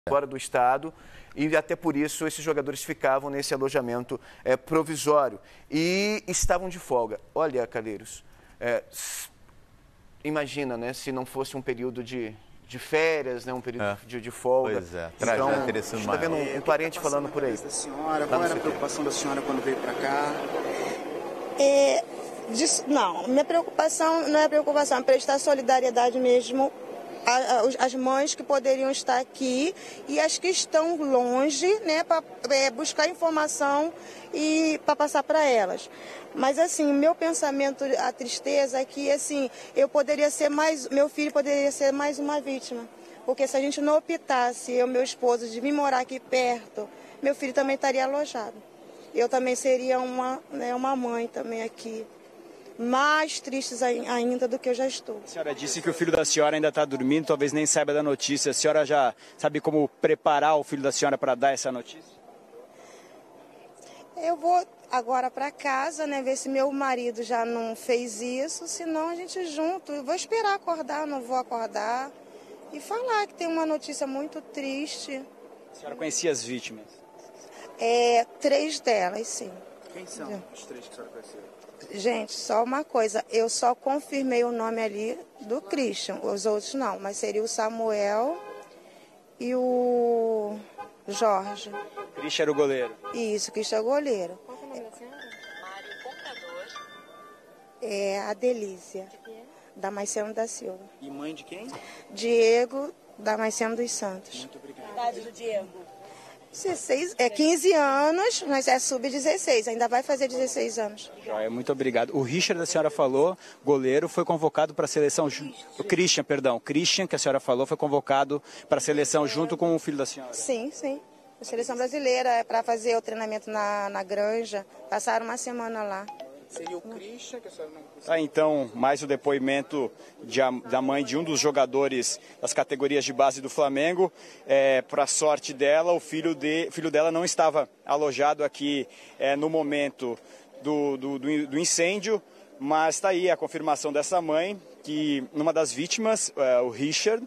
fora do estado, e até por isso esses jogadores ficavam nesse alojamento provisório e estavam de folga. Olha, Calheiros, imagina, né, se não fosse um período de férias, né, um período de folga. Pois é, então, a gente está vendo um parente falando por aí. Qual era a preocupação da senhora quando veio para cá? Não, minha preocupação não é preocupação, é prestar solidariedade mesmo às mães que poderiam estar aqui e as que estão longe, né, para buscar informação e para passar para elas. Mas assim, o meu pensamento, a tristeza é que assim, meu filho poderia ser mais uma vítima. Porque se a gente não optasse, meu esposo, de vir morar aqui perto, meu filho também estaria alojado. Eu também seria uma mãe também aqui. Mais tristes ainda do que eu já estou. A senhora disse que o filho da senhora ainda está dormindo, talvez nem saiba da notícia. A senhora já sabe como preparar o filho da senhora para dar essa notícia? Eu vou agora para casa, né, ver se meu marido já não fez isso, senão a gente junto. Eu vou esperar acordar, não vou acordar. E falar que tem uma notícia muito triste. A senhora conhecia as vítimas? 3 delas, sim. Quem são os 3 que a senhora conheceu? Gente, só uma coisa, eu só confirmei o nome ali do Christian, os outros não, mas seria o Samuel e o Jorge. Christian era o goleiro? Isso, Christian é o goleiro. Qual é o nome da senhora? Mário Comprador. É a Delícia, Damasceno da Silva. E mãe de quem? Diego Damasceno dos Santos. Muito obrigado. A idade do Diego? 15 anos, mas é sub-16, ainda vai fazer 16 anos. Joia, muito obrigado. O Richard, a senhora falou, goleiro, foi convocado para a seleção... O Christian, que a senhora falou, foi convocado para a seleção junto com o filho da senhora. Sim, sim. A seleção brasileira, para fazer o treinamento na Granja. Passaram uma semana lá. Seria o Christian, que a senhora não conseguiu. Então, mais o depoimento da mãe de um dos jogadores das categorias de base do Flamengo. Para sorte dela, o filho dela não estava alojado aqui no momento do incêndio, mas está aí a confirmação dessa mãe, que uma das vítimas, o Richard,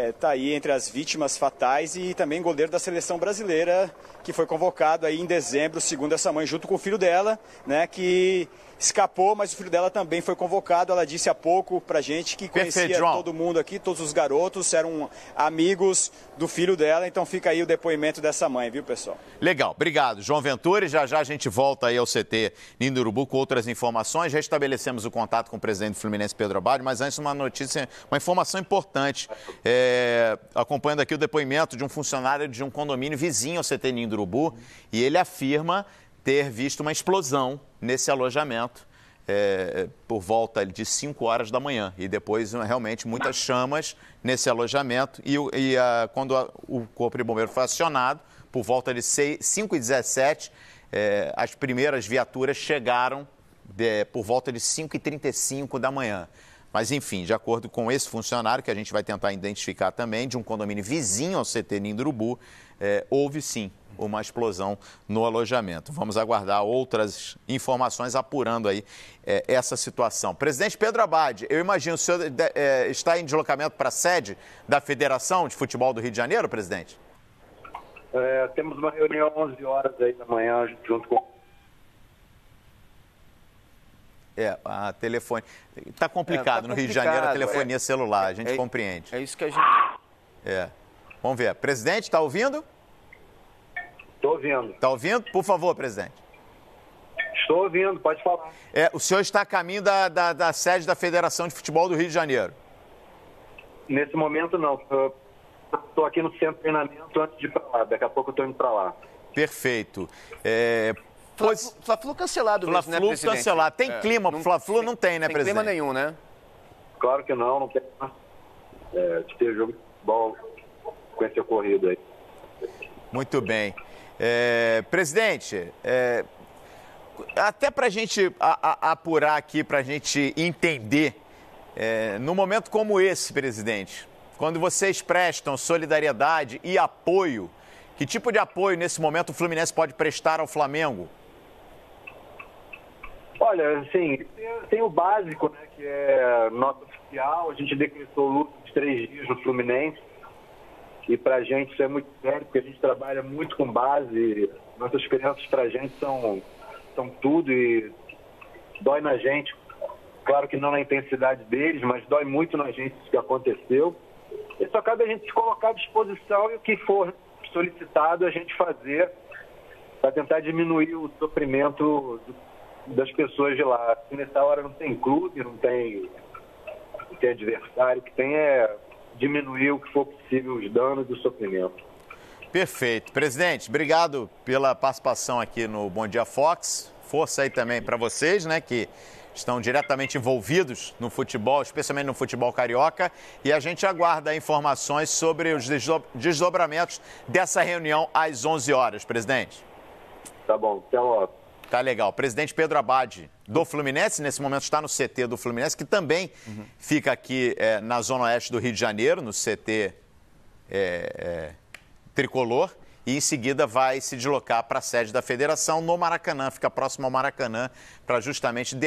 está aí entre as vítimas fatais e também goleiro da seleção brasileira, que foi convocado aí em dezembro, segundo essa mãe, junto com o filho dela, né, que escapou, mas o filho dela também foi convocado. Ela disse há pouco pra gente que conhecia todo mundo aqui, todos os garotos eram amigos do filho dela, então fica aí o depoimento dessa mãe, viu, pessoal? Legal, obrigado, João Ventura. Já já a gente volta aí ao CT Ninho do Urubu com outras informações. Restabelecemos o contato com o presidente do Fluminense, Pedro Abad, mas antes uma notícia, uma informação importante. Acompanhando aqui o depoimento de um funcionário de um condomínio vizinho ao CT Ninho do Urubu, e ele afirma ter visto uma explosão nesse alojamento por volta de 5 horas da manhã. E depois, realmente, muitas chamas nesse alojamento. Quando o Corpo de Bombeiro foi acionado, por volta de 5h17, as primeiras viaturas chegaram por volta de 5h35 da manhã. Mas, enfim, de acordo com esse funcionário, que a gente vai tentar identificar também, de um condomínio vizinho ao CT Ninho do Urubu, houve sim uma explosão no alojamento. Vamos aguardar outras informações apurando aí essa situação. Presidente Pedro Abad, eu imagino, o senhor está em deslocamento para a sede da Federação de Futebol do Rio de Janeiro, presidente? Temos uma reunião às 11 horas aí da manhã, junto com... A telefone... Está complicado no Rio de Janeiro, a telefonia celular, a gente compreende. É isso que a gente... Vamos ver. Presidente, está ouvindo? Estou ouvindo. Está ouvindo? Por favor, presidente. Estou ouvindo, pode falar. O senhor está a caminho da sede da Federação de Futebol do Rio de Janeiro? Nesse momento, não. Estou aqui no centro de treinamento antes de ir para lá. Daqui a pouco eu estou indo para lá. Perfeito. Fla-Flu cancelado mesmo, né, presidente? Fla-Flu cancelado. Tem clima para Fla-Flu? Não tem, né, presidente? Tem clima nenhum, né? Claro que não tem. De ter jogo de futebol com esse ocorrido aí. Muito bem. Presidente, até para a gente apurar aqui, para a gente entender, num momento como esse, presidente, quando vocês prestam solidariedade e apoio, que tipo de apoio nesse momento o Fluminense pode prestar ao Flamengo? Olha, assim, tem o básico, né, que é nota oficial. A gente decretou luto de 3 dias no Fluminense, E para a gente isso é muito sério, porque a gente trabalha muito com base. Nossas crianças para a gente são tudo e dói na gente. Claro que não na intensidade deles, mas dói muito na gente isso que aconteceu. E só cabe a gente se colocar à disposição e o que for solicitado a gente fazer para tentar diminuir o sofrimento das pessoas de lá. Se nessa hora não tem clube, não tem adversário, o que tem é diminuir o que for possível os danos e o sofrimento. Perfeito. Presidente, obrigado pela participação aqui no Bom Dia Fox. Força aí também para vocês, né, que estão diretamente envolvidos no futebol, especialmente no futebol carioca. E a gente aguarda informações sobre os desdobramentos dessa reunião às 11 horas, presidente. Tá bom, até logo. Tá legal. Presidente Pedro Abad, do Fluminense, nesse momento está no CT do Fluminense, que também fica aqui na zona oeste do Rio de Janeiro, no CT Tricolor, e em seguida vai se deslocar para a sede da federação no Maracanã, fica próximo ao Maracanã, para justamente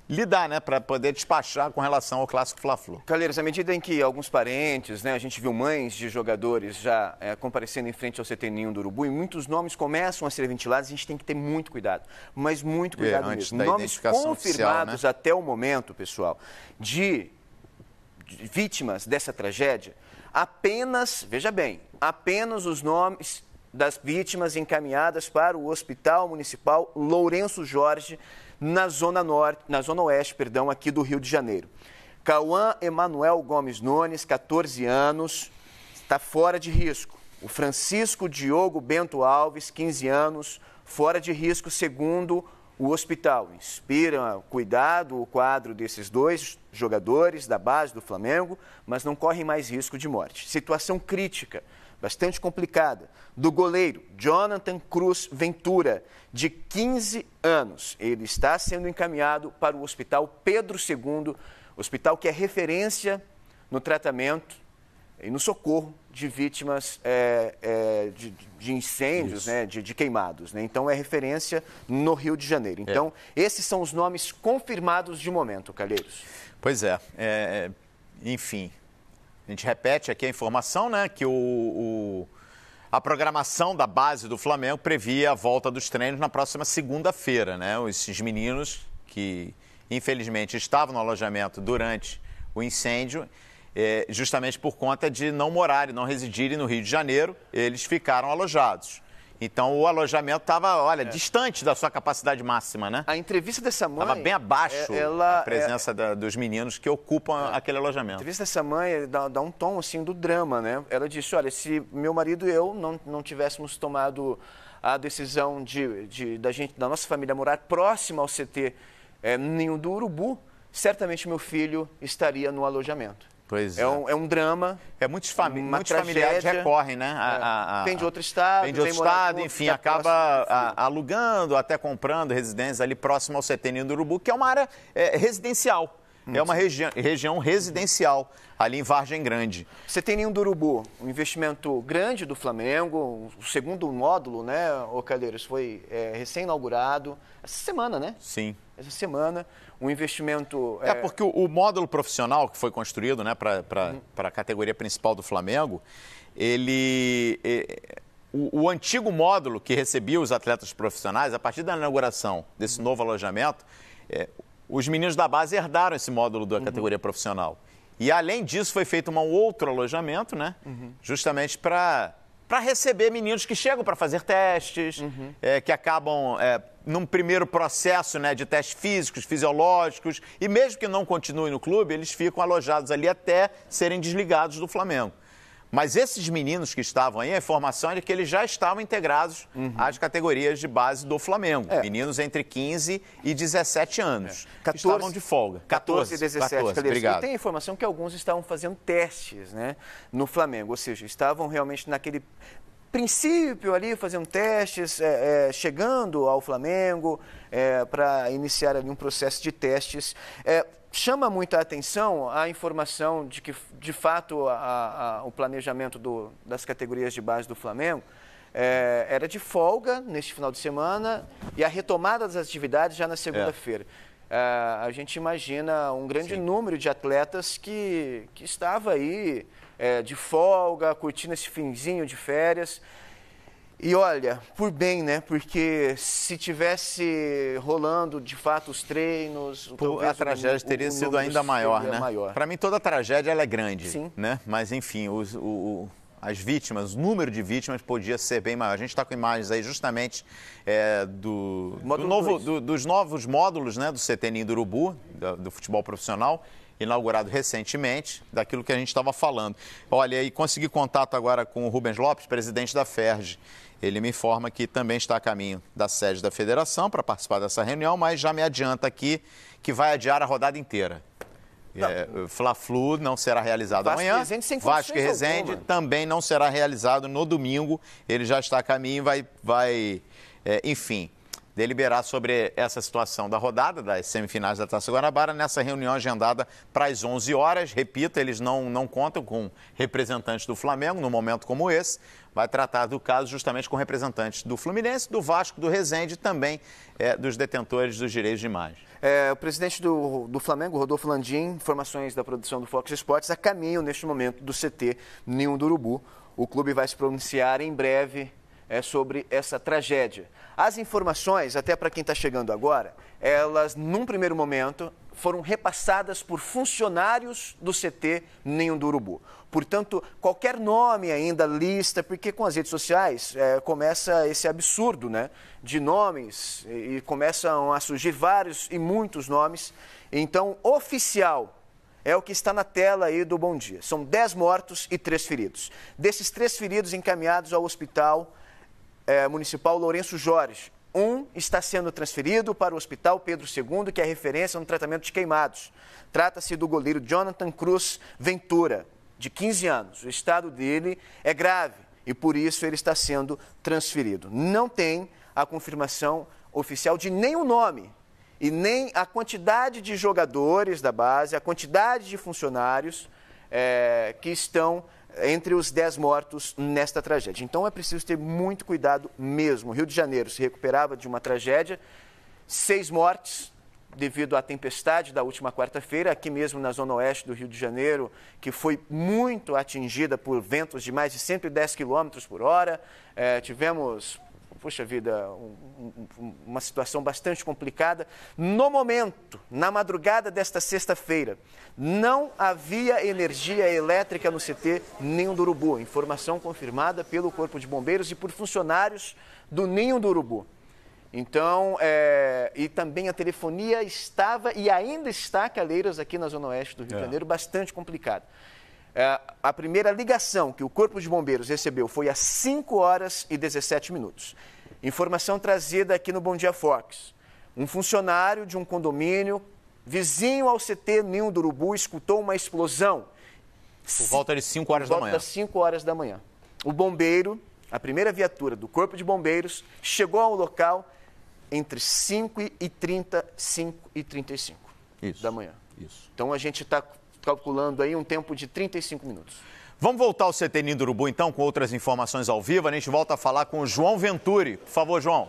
lidar, né, para poder despachar com relação ao Clássico Fla-Flu. Calheiros, à medida em que alguns parentes, né, a gente viu mães de jogadores já comparecendo em frente ao CT Ninho do Urubu, e muitos nomes começam a ser ventilados, a gente tem que ter muito cuidado, mas muito cuidado mesmo. Nomes confirmados oficial, né? Até o momento, pessoal, de vítimas dessa tragédia, apenas, veja bem, apenas os nomes das vítimas encaminhadas para o Hospital Municipal Lourenço Jorge, na zona oeste, aqui do Rio de Janeiro. Cauã Emanuel Gomes Nunes, 14 anos, está fora de risco. O Francisco Diogo Bento Alves, 15 anos, fora de risco, segundo o hospital. Inspira cuidado o quadro desses dois jogadores da base do Flamengo, mas não correm mais risco de morte. Situação crítica, bastante complicada, do goleiro Jonathan Cruz Ventura, de 15 anos. Ele está sendo encaminhado para o Hospital Pedro II, hospital que é referência no tratamento e no socorro de vítimas de incêndios, né, de queimados. Né? Então, é referência no Rio de Janeiro. Então, esses são os nomes confirmados de momento, Calheiros. Pois enfim, a gente repete aqui a informação, né, que a programação da base do Flamengo previa a volta dos treinos na próxima segunda-feira, né? Esses meninos que, infelizmente, estavam no alojamento durante o incêndio, justamente por conta de não morarem, não residirem no Rio de Janeiro, eles ficaram alojados. Então, o alojamento estava, distante da sua capacidade máxima, né? A entrevista dessa mãe... Estava bem abaixo a presença dos meninos que ocupam aquele alojamento. A entrevista dessa mãe dá um tom, assim, do drama, né? Ela disse, olha, se meu marido e eu não tivéssemos tomado a decisão da nossa família morar próxima ao CT Ninho do Urubu, certamente meu filho estaria no alojamento. Pois é um drama. Muitos familiares recorrem, né? Vem de outro estado. Enfim, acaba alugando, até comprando residências ali próximo ao CT Ninho do Urubu, que é uma área residencial. É uma região residencial, ali em Vargem Grande. CT Ninho do Urubu, um investimento grande do Flamengo, o segundo módulo, né, Calheiros, foi recém-inaugurado essa semana, né? Sim. Essa semana, um investimento... porque o módulo profissional que foi construído, né, para a categoria principal do Flamengo, o antigo módulo que recebia os atletas profissionais, a partir da inauguração desse novo alojamento, os meninos da base herdaram esse módulo da categoria profissional. E, além disso, foi feito um outro alojamento, né? Justamente para receber meninos que chegam para fazer testes, que acabam num primeiro processo, né, de testes físicos, fisiológicos, e mesmo que não continuem no clube, eles ficam alojados ali até serem desligados do Flamengo. Mas esses meninos que estavam aí, a informação é de que eles já estavam integrados às categorias de base do Flamengo. Meninos entre 15 e 17 anos. 14, estavam de folga. 14 e 17. 14, obrigado. Eu tenho a informação que alguns estavam fazendo testes, né, no Flamengo. Ou seja, estavam realmente naquele princípio ali, fazendo testes, chegando ao Flamengo para iniciar ali um processo de testes. Chama muita atenção a informação de que, de fato, o planejamento das categorias de base do Flamengo era de folga neste final de semana e a retomada das atividades já na segunda-feira. A gente imagina um grande número de atletas que estava aí de folga, curtindo esse finzinho de férias. E olha, por bem, né? Porque se tivesse rolando de fato os treinos... A tragédia teria sido ainda maior, né? Para mim, toda tragédia ela é grande. Sim. Né? Mas, enfim, as vítimas, o número de vítimas podia ser bem maior. A gente está com imagens aí justamente dos novos módulos, né, do CT Ninho do Urubu, do futebol profissional, inaugurado recentemente, daquilo que a gente estava falando. Olha, e consegui contato agora com o Rubens Lopes, presidente da FERJ. Ele me informa que também está a caminho da sede da federação para participar dessa reunião, mas já me adianta aqui que vai adiar a rodada inteira. Fla-Flu não será realizado amanhã. Vasco e Resende também não será realizado no domingo. Ele já está a caminho e vai enfim, deliberar sobre essa situação da rodada das semifinais da Taça Guanabara nessa reunião agendada para as 11 horas. Repito, eles não contam com representantes do Flamengo num momento como esse. Vai tratar do caso justamente com representantes do Fluminense, do Vasco, do Resende e também dos detentores dos direitos de imagem. O presidente do Flamengo, Rodolfo Landim, informações da produção do Fox Sports, a caminho neste momento do CT Ninho do Urubu. O clube vai se pronunciar em breve sobre essa tragédia. As informações, até para quem está chegando agora, elas, num primeiro momento, foram repassadas por funcionários do CT Ninho do Urubu. Portanto, qualquer nome ainda lista, porque com as redes sociais começa esse absurdo, né, de nomes e começam a surgir vários e muitos nomes. Então, oficial é o que está na tela aí do Bom Dia. São 10 mortos e 3 feridos. Desses 3 feridos encaminhados ao Hospital Municipal Lourenço Jorge. Um está sendo transferido para o Hospital Pedro II, que é referência no tratamento de queimados. Trata-se do goleiro Jonathan Cruz Ventura, de 15 anos. O estado dele é grave e, por isso, ele está sendo transferido. Não tem a confirmação oficial de nenhum nome e nem a quantidade de jogadores da base, a quantidade de funcionários que estão entre os 10 mortos nesta tragédia. Então é preciso ter muito cuidado mesmo. O Rio de Janeiro se recuperava de uma tragédia, 6 mortes devido à tempestade da última quarta-feira, aqui mesmo na zona oeste do Rio de Janeiro, que foi muito atingida por ventos de mais de 110 km por hora. Tivemos, puxa vida, uma situação bastante complicada. No momento, na madrugada desta sexta-feira, não havia energia elétrica no CT Ninho do Urubu. Informação confirmada pelo Corpo de Bombeiros e por funcionários do Ninho do Urubu. Então, e também a telefonia estava e ainda está, Calheiros, aqui na zona oeste do Rio de Janeiro, bastante complicada. A primeira ligação que o Corpo de Bombeiros recebeu foi às 5 horas e 17 minutos. Informação trazida aqui no Bom Dia Fox. Um funcionário de um condomínio vizinho ao CT Ninho do Urubu escutou uma explosão. Por volta de 5 horas da manhã. Por volta das 5 horas da manhã. O bombeiro, a primeira viatura do Corpo de Bombeiros, chegou ao local entre 5h30 e 5h35 da manhã. Isso. Então a gente está calculando aí um tempo de 35 minutos. Vamos voltar ao CT Ninho do Urubu, então, com outras informações ao vivo. A gente volta a falar com o João Venturi. Por favor, João.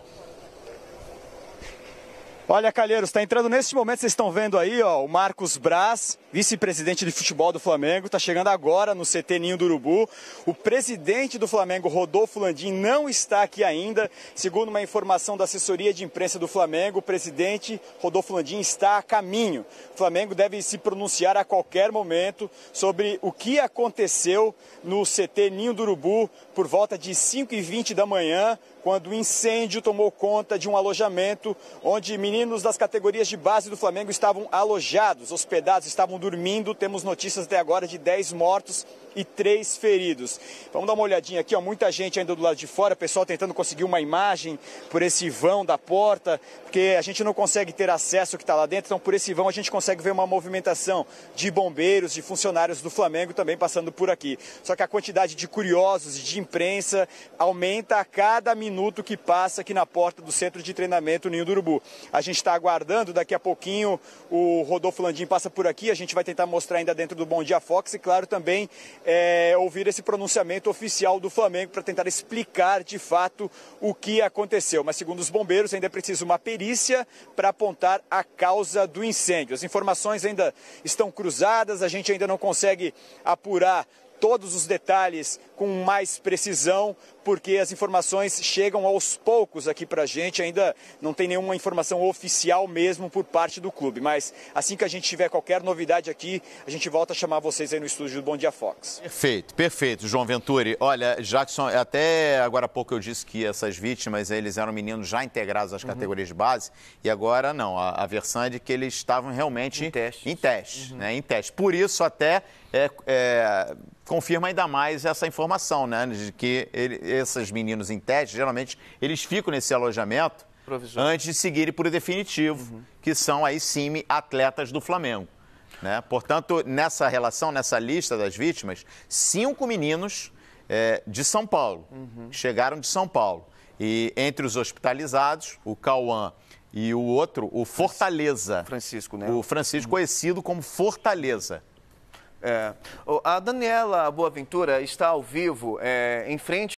Olha, Calheiros, está entrando neste momento, vocês estão vendo aí, ó, o Marcos Braz, vice-presidente de futebol do Flamengo, está chegando agora no CT Ninho do Urubu. O presidente do Flamengo, Rodolfo Landim, não está aqui ainda. Segundo uma informação da assessoria de imprensa do Flamengo, o presidente Rodolfo Landim está a caminho. O Flamengo deve se pronunciar a qualquer momento sobre o que aconteceu no CT Ninho do Urubu por volta de 5h20 da manhã, quando o incêndio tomou conta de um alojamento onde meninos das categorias de base do Flamengo estavam alojados, hospedados, estavam dormindo. Temos notícias até agora de 10 mortos e 3 feridos. Vamos dar uma olhadinha aqui, ó, muita gente ainda do lado de fora, o pessoal tentando conseguir uma imagem por esse vão da porta, porque a gente não consegue ter acesso ao que está lá dentro, então por esse vão a gente consegue ver uma movimentação de bombeiros, de funcionários do Flamengo também passando por aqui. Só que a quantidade de curiosos e de imprensa aumenta a cada minuto que passa aqui na porta do centro de treinamento Ninho do Urubu. A gente está aguardando, daqui a pouquinho o Rodolfo Landim passa por aqui, a gente vai tentar mostrar ainda dentro do Bom Dia Fox e, claro, também ouvir esse pronunciamento oficial do Flamengo para tentar explicar de fato o que aconteceu. Mas, segundo os bombeiros, ainda é preciso uma perícia para apontar a causa do incêndio. As informações ainda estão cruzadas, a gente ainda não consegue apurar todos os detalhes com mais precisão, porque as informações chegam aos poucos aqui para a gente, ainda não tem nenhuma informação oficial mesmo por parte do clube, mas assim que a gente tiver qualquer novidade aqui, a gente volta a chamar vocês aí no estúdio do Bom Dia Fox. Perfeito, perfeito, João Venturi. Olha, Jackson, até agora há pouco eu disse que essas vítimas, eles eram meninos já integrados às categorias de base, e agora não, a versão é de que eles estavam realmente em teste, né, em teste. Por isso até confirma ainda mais essa informação, né, de que esses meninos em teste, geralmente, eles ficam nesse alojamento antes de seguirem para o definitivo, que são aí sim atletas do Flamengo. Né? Portanto, nessa relação, nessa lista das vítimas, 5 meninos de São Paulo, chegaram de São Paulo. E entre os hospitalizados, o Cauã e o outro, o Fortaleza. Francisco, né? O Francisco, conhecido como Fortaleza. A Daniela Boaventura está ao vivo em frente